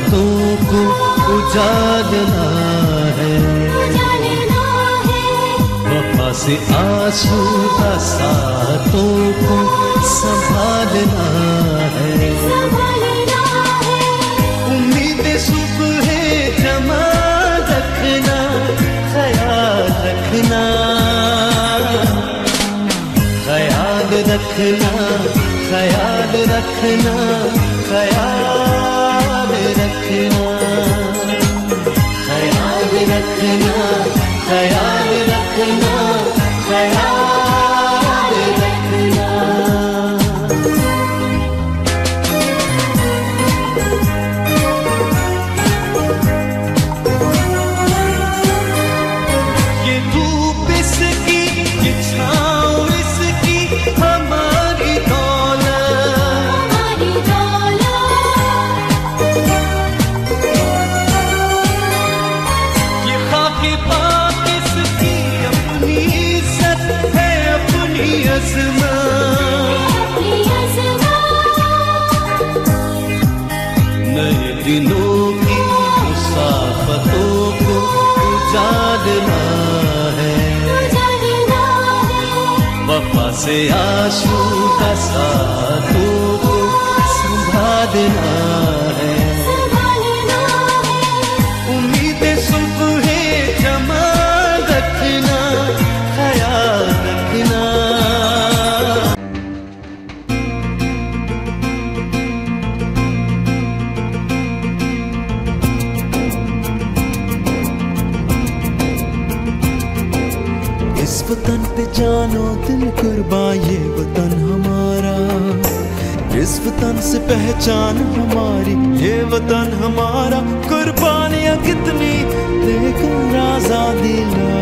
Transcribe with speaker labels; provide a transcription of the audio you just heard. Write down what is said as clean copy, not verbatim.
Speaker 1: सातों को उजालना है, वफा से आंसू बरसातों को संभालना है। उम्मीदें सुबह जमा रखना, ख्याल रखना, ख्याल रखना, ख्याल रखना, ख्याल रखना, ख्याल रखना, ख्याल रखना, ख्याल रखना। ये धूप इसकी, ये छाँव इसकी, हमारी दौलत, ये खाके पाक इसकी अपनी इज्जत है, अपनी अज़मत। नए दिनों की मुसाफतों को उजालना है, वफा से आंसू बरसातों को संभालना है। उम्मीदें सुबह जमा रखना, ख्याल रखना। इस वतन पे जानो दिल कुर्बान, ये वतन हमारा, इस वतन से पहचान हमारी, ये वतन हमारा। कुर्बानियां कितनी देकर आजादी ला